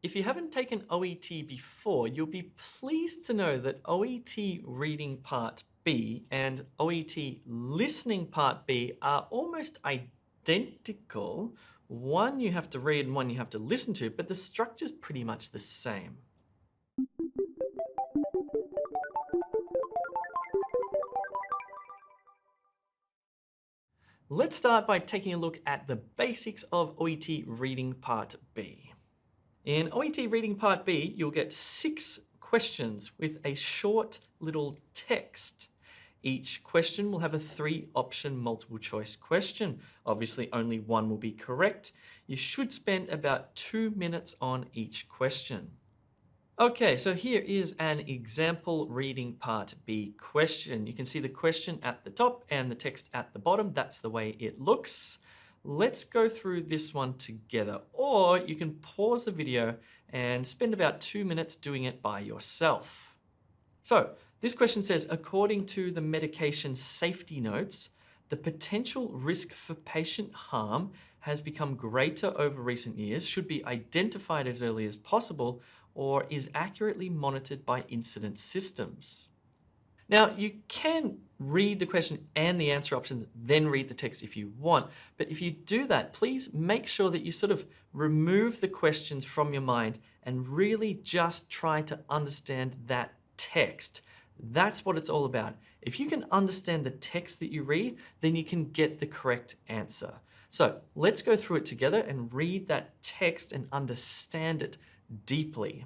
If you haven't taken OET before, you'll be pleased to know that OET Reading Part B and OET Listening Part B are almost identical. One you have to read and one you have to listen to, but the structure's pretty much the same. Let's start by taking a look at the basics of OET Reading Part B. In OET Reading Part B, you'll get 6 questions with a short little text. Each question will have a 3-option multiple choice question. Obviously, only one will be correct. You should spend about 2 minutes on each question. Okay, so here is an example reading part B question. You can see the question at the top and the text at the bottom. That's the way it looks. Let's go through this one together, or you can pause the video and spend about 2 minutes doing it by yourself. So this question says, according to the medication safety notes, the potential risk for patient harm has become greater over recent years, should be identified as early as possible, or is accurately monitored by incident systems. Now, you can read the question and the answer options, then read the text if you want. But if you do that, please make sure that you sort of remove the questions from your mind and really just try to understand that text. That's what it's all about. If you can understand the text that you read, then you can get the correct answer. So let's go through it together and read that text and understand it deeply.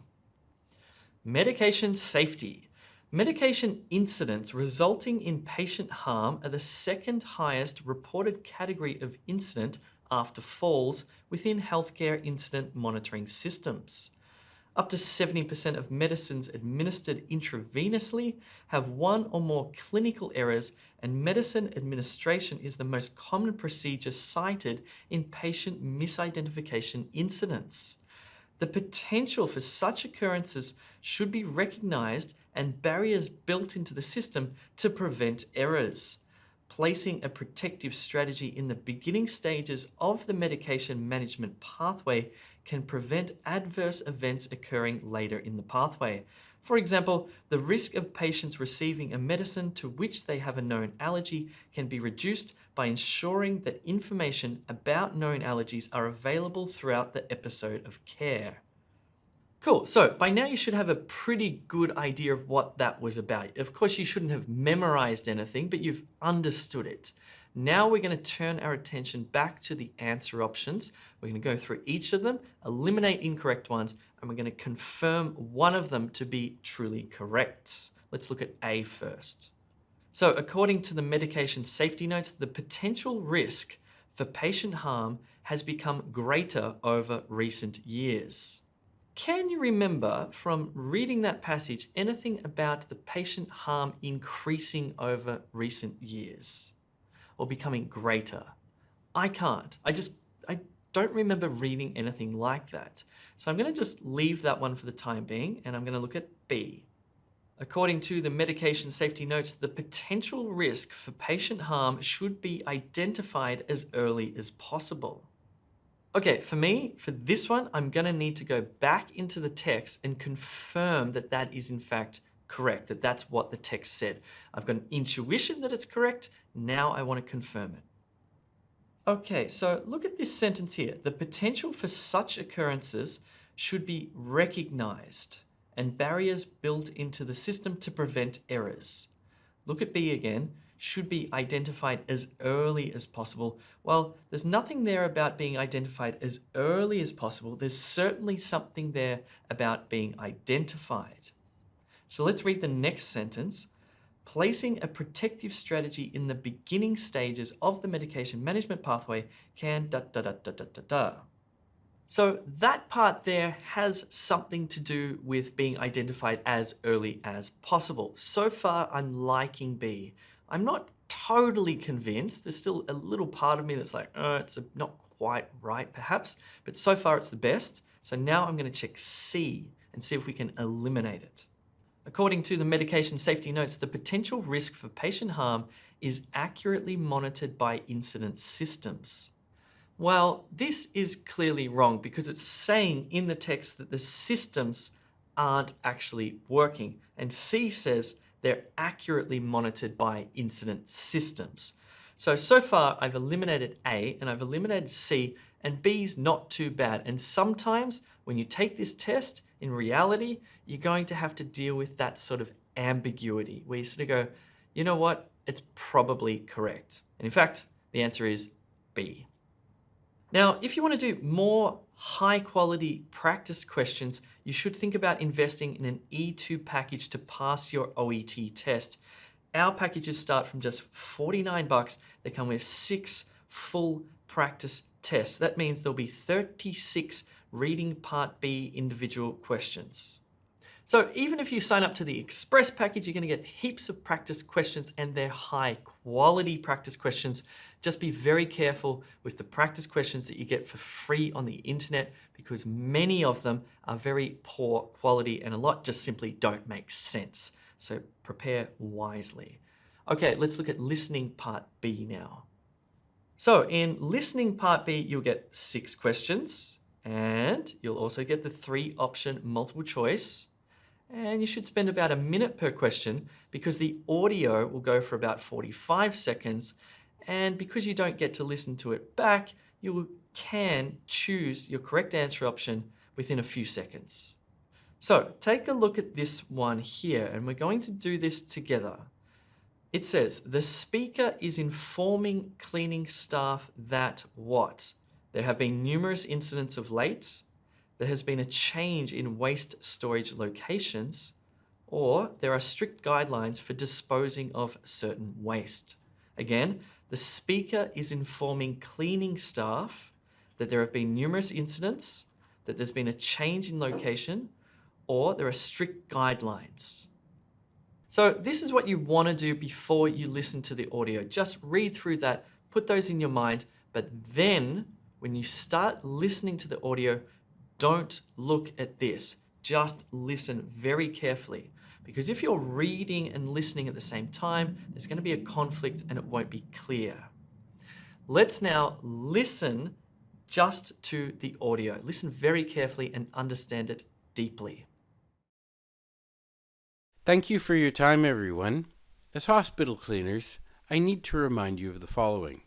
Medication safety. Medication incidents resulting in patient harm are the second highest reported category of incident after falls within healthcare incident monitoring systems. Up to 70% of medicines administered intravenously have one or more clinical errors, and medicine administration is the most common procedure cited in patient misidentification incidents. The potential for such occurrences should be recognized and barriers built into the system to prevent errors. Placing a protective strategy in the beginning stages of the medication management pathway can prevent adverse events occurring later in the pathway. For example, the risk of patients receiving a medicine to which they have a known allergy can be reduced by ensuring that information about known allergies are available throughout the episode of care. Cool, so by now you should have a pretty good idea of what that was about. Of course, you shouldn't have memorized anything, but you've understood it. Now we're going to turn our attention back to the answer options. We're going to go through each of them, eliminate incorrect ones, and we're going to confirm one of them to be truly correct. Let's look at A first. So according to the medication safety notes, the potential risk for patient harm has become greater over recent years. Can you remember from reading that passage anything about the patient harm increasing over recent years or becoming greater? I can't. I don't remember reading anything like that. So I'm going to just leave that one for the time being, and I'm going to look at B. According to the medication safety notes, the potential risk for patient harm should be identified as early as possible. Okay, for me, for this one, I'm going to need to go back into the text and confirm that that is in fact correct, that that's what the text said. I've got an intuition that it's correct. Now I want to confirm it. Okay, so look at this sentence here. The potential for such occurrences should be recognized and barriers built into the system to prevent errors. Look at B again. Should be identified as early as possible. Well, there's nothing there about being identified as early as possible. There's certainly something there about being identified. So let's read the next sentence. Placing a protective strategy in the beginning stages of the medication management pathway can So that part there has something to do with being identified as early as possible. So far, I'm liking B. I'm not totally convinced. There's still a little part of me that's like, it's not quite right perhaps, but so far it's the best. So now I'm going to check C and see if we can eliminate it. According to the medication safety notes, the potential risk for patient harm is accurately monitored by incident systems. Well, this is clearly wrong because it's saying in the text that the systems aren't actually working. And C says they're accurately monitored by incident systems. So far I've eliminated A and I've eliminated C, and B's not too bad. And sometimes when you take this test, in reality, you're going to have to deal with that sort of ambiguity where you sort of go, you know what, it's probably correct. And in fact, the answer is B. Now, if you want to do more high quality practice questions, you should think about investing in an E2 package to pass your OET test. Our packages start from just $49. They come with 6 full practice tests. That means there'll be 36 reading part B individual questions. So even if you sign up to the Express package, you're going to get heaps of practice questions, and they're high quality practice questions. Just be very careful with the practice questions that you get for free on the internet, because many of them are very poor quality and a lot just simply don't make sense. So prepare wisely. Okay, let's look at listening part B now. So in listening part B, you'll get 6 questions, and you'll also get the 3-option multiple choice. And you should spend about a minute per question because the audio will go for about 45 seconds. And because you don't get to listen to it back, you can choose your correct answer option within a few seconds. So take a look at this one here, and we're going to do this together. It says, the speaker is informing cleaning staff that what? There have been numerous incidents of late, there has been a change in waste storage locations, or there are strict guidelines for disposing of certain waste. Again, the speaker is informing cleaning staff that there have been numerous incidents, that there's been a change in location, or there are strict guidelines. So this is what you want to do before you listen to the audio. Just read through that, put those in your mind, but then when you start listening to the audio, don't look at this. Just listen very carefully. Because if you're reading and listening at the same time, there's going to be a conflict and it won't be clear. Let's now listen just to the audio. Listen very carefully and understand it deeply. Thank you for your time, everyone. As hospital cleaners, I need to remind you of the following.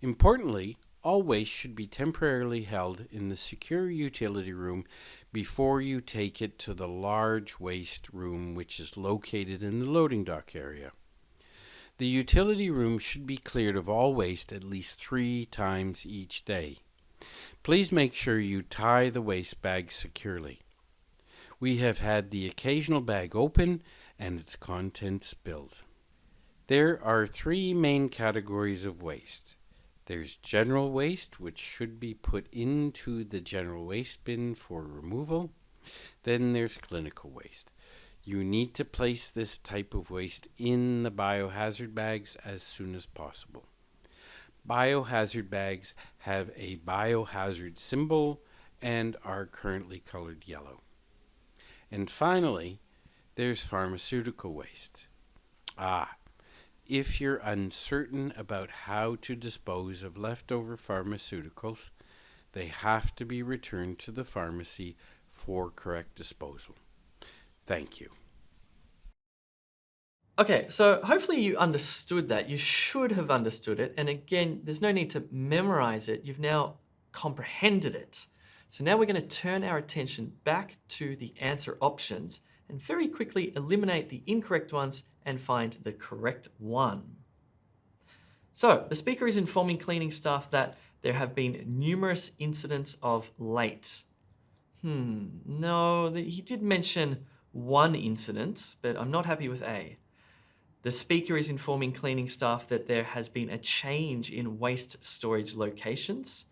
Importantly, all waste should be temporarily held in the secure utility room before you take it to the large waste room, which is located in the loading dock area. The utility room should be cleared of all waste at least 3 times each day. Please make sure you tie the waste bag securely. We have had the occasional bag open and its contents spilled. There are 3 main categories of waste. There's general waste, which should be put into the general waste bin for removal. Then there's clinical waste. You need to place this type of waste in the biohazard bags as soon as possible. Biohazard bags have a biohazard symbol and are currently colored yellow. And finally, there's pharmaceutical waste. If you're uncertain about how to dispose of leftover pharmaceuticals, they have to be returned to the pharmacy for correct disposal. Thank you. Okay, so hopefully you understood that. You should have understood it. And again, there's no need to memorize it. You've now comprehended it. So now we're going to turn our attention back to the answer options and very quickly eliminate the incorrect ones and find the correct one. So the speaker is informing cleaning staff that there have been numerous incidents of late. No, he did mention one incident, but I'm not happy with A. The speaker is informing cleaning staff that there has been a change in waste storage locations.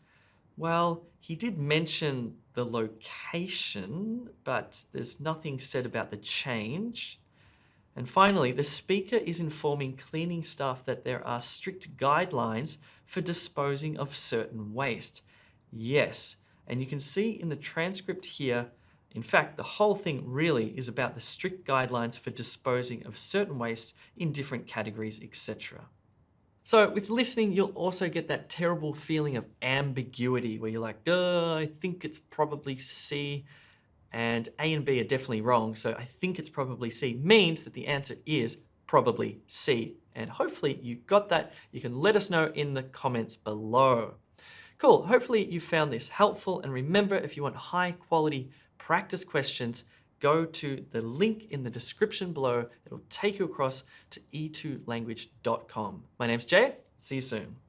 Well, he did mention the location, but there's nothing said about the change. And finally, the speaker is informing cleaning staff that there are strict guidelines for disposing of certain waste. Yes, and you can see in the transcript here, in fact, the whole thing really is about the strict guidelines for disposing of certain waste in different categories, etc. So with listening, you'll also get that terrible feeling of ambiguity where you're like, I think it's probably C, and A and B are definitely wrong, so I think it's probably C means that the answer is probably C. And hopefully you got that. You can let us know in the comments below. Cool, hopefully you found this helpful, and remember, if you want high quality practice questions, go to the link in the description below. It'll take you across to e2language.com. My name's Jay. See you soon.